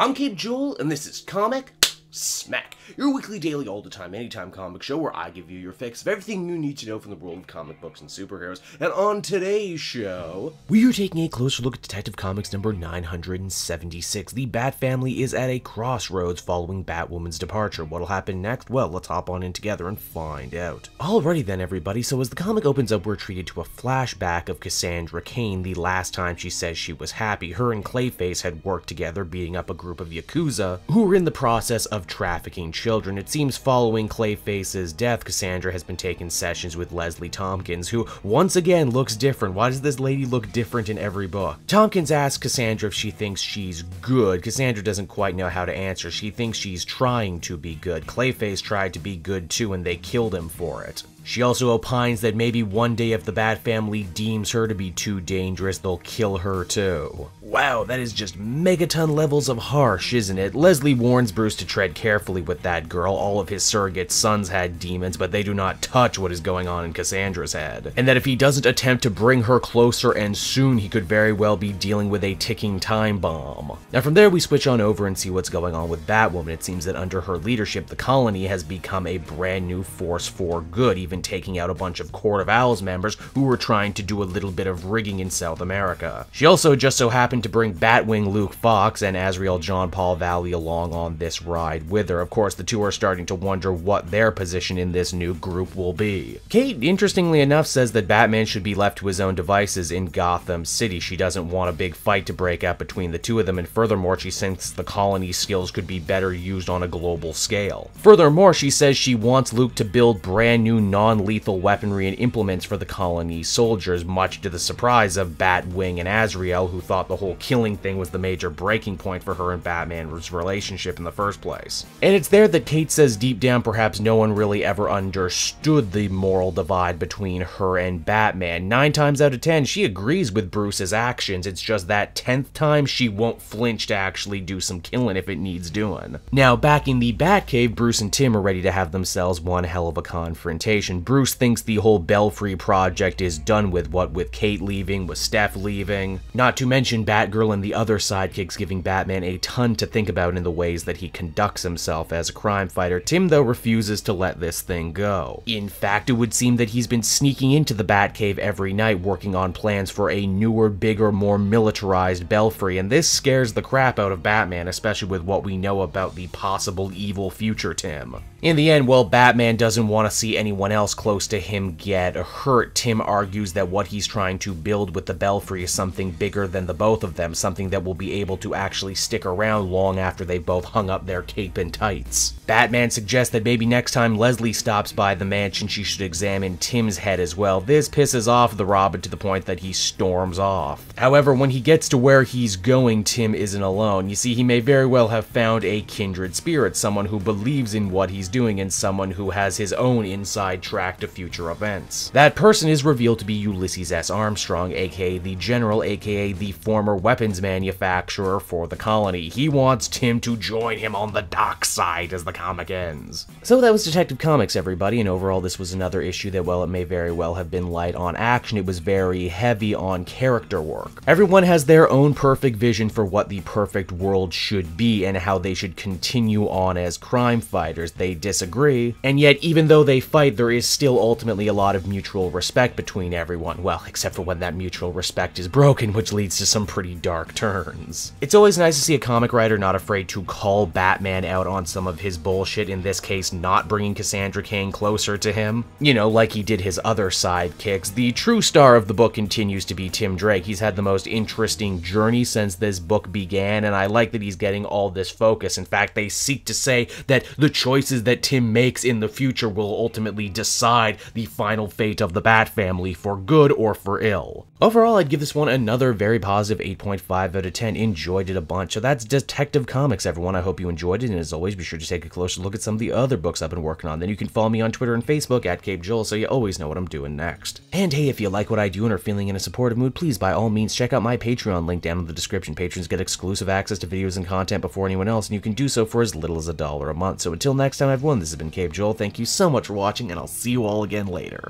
I'm Cape Joel, and this is Comic Smack, your weekly, daily, all-the-time, anytime comic show where I give you your fix of everything you need to know from the world of comic books and superheroes. And on today's show, we are taking a closer look at Detective Comics number 976. The Bat family is at a crossroads following Batwoman's departure. What'll happen next? Well, let's hop on in together and find out. Alrighty then, everybody. So as the comic opens up, we're treated to a flashback of Cassandra Cain the last time she says she was happy. Her and Clayface had worked together, beating up a group of Yakuza who were in the process of trafficking children. It seems following Clayface's death, Cassandra has been taking sessions with Leslie Tompkins, who once again looks different. Why does this lady look different in every book? Tompkins asks Cassandra if she thinks she's good. Cassandra doesn't quite know how to answer. She thinks she's trying to be good. Clayface tried to be good too, and they killed him for it. She also opines that maybe one day if the Bat family deems her to be too dangerous, they'll kill her too. Wow, that is just megaton levels of harsh, isn't it? Leslie warns Bruce to tread carefully with that girl. All of his surrogate sons had demons, but they do not touch what is going on in Cassandra's head. And that if he doesn't attempt to bring her closer and soon, he could very well be dealing with a ticking time bomb. Now from there we switch on over and see what's going on with Batwoman. It seems that under her leadership, the colony has become a brand new force for good, even taking out a bunch of Court of Owls members who were trying to do a little bit of rigging in South America. She also just so happened to bring Batwing Luke Fox and Azrael John Paul Valley along on this ride with her. Of course, the two are starting to wonder what their position in this new group will be. Kate, interestingly enough, says that Batman should be left to his own devices in Gotham City. She doesn't want a big fight to break out between the two of them, and furthermore, she thinks the colony's skills could be better used on a global scale. Furthermore, she says she wants Luke to build brand new non-lethal weaponry and implements for the colony's soldiers, much to the surprise of Batwing and Azrael, who thought the whole killing thing was the major breaking point for her and Batman's relationship in the first place. And it's there that Kate says deep down perhaps no one really ever understood the moral divide between her and Batman. 9 times out of 10, she agrees with Bruce's actions. It's just that 10th time she won't flinch to actually do some killing if it needs doing. Now, back in the Batcave, Bruce and Tim are ready to have themselves one hell of a confrontation. Bruce thinks the whole Belfry project is done with, what with Kate leaving, with Steph leaving, not to mention Batgirl and the other sidekicks giving Batman a ton to think about in the ways that he conducts himself as a crime fighter. Tim, though, refuses to let this thing go. In fact, it would seem that he's been sneaking into the Batcave every night working on plans for a newer, bigger, more militarized Belfry, and this scares the crap out of Batman, especially with what we know about the possible evil future Tim. In the end, well, Batman doesn't want to see anyone else close to him get hurt. Tim argues that what he's trying to build with the Belfry is something bigger than the both of them, something that will be able to actually stick around long after they both hung up their cape and tights. Batman suggests that maybe next time Leslie stops by the mansion, she should examine Tim's head as well. This pisses off the Robin to the point that he storms off. However, when he gets to where he's going, Tim isn't alone. You see, he may very well have found a kindred spirit, someone who believes in what he's doing and someone who has his own inside track to future events. That person is revealed to be Ulysses S. Armstrong, aka the General, aka the former weapons manufacturer for the colony. He wants Tim to join him on the dark side as the comic ends. So that was Detective Comics, everybody, and overall this was another issue that, while it may very well have been light on action, it was very heavy on character work. Everyone has their own perfect vision for what the perfect world should be and how they should continue on as crime fighters. They disagree, and yet even though they fight, there is still ultimately a lot of mutual respect between everyone. Well, except for when that mutual respect is broken, which leads to some pretty dark turns. It's always nice to see a comic writer not afraid to call Batman out on some of his bullshit, in this case not bringing Cassandra Cain closer to him, you know, like he did his other sidekicks. The true star of the book continues to be Tim Drake. He's had the most interesting journey since this book began, and I like that he's getting all this focus. In fact, they seek to say that the choices that Tim makes in the future will ultimately decide the final fate of the Bat family, for good or for ill. Overall, I'd give this one another very positive 8.5 out of 10. Enjoyed it a bunch. So that's Detective Comics, everyone. I hope you enjoyed it, and as always, be sure to take a closer look at some of the other books I've been working on. Then you can follow me on Twitter and Facebook at Cape Joel, so you always know what I'm doing next. And hey, if you like what I do and are feeling in a supportive mood, please by all means check out my Patreon link down in the description. Patrons get exclusive access to videos and content before anyone else, and you can do so for as little as $1 a month. So until next time, everyone, this has been Cape Joel. Thank you so much for watching, and I'll see you all again later.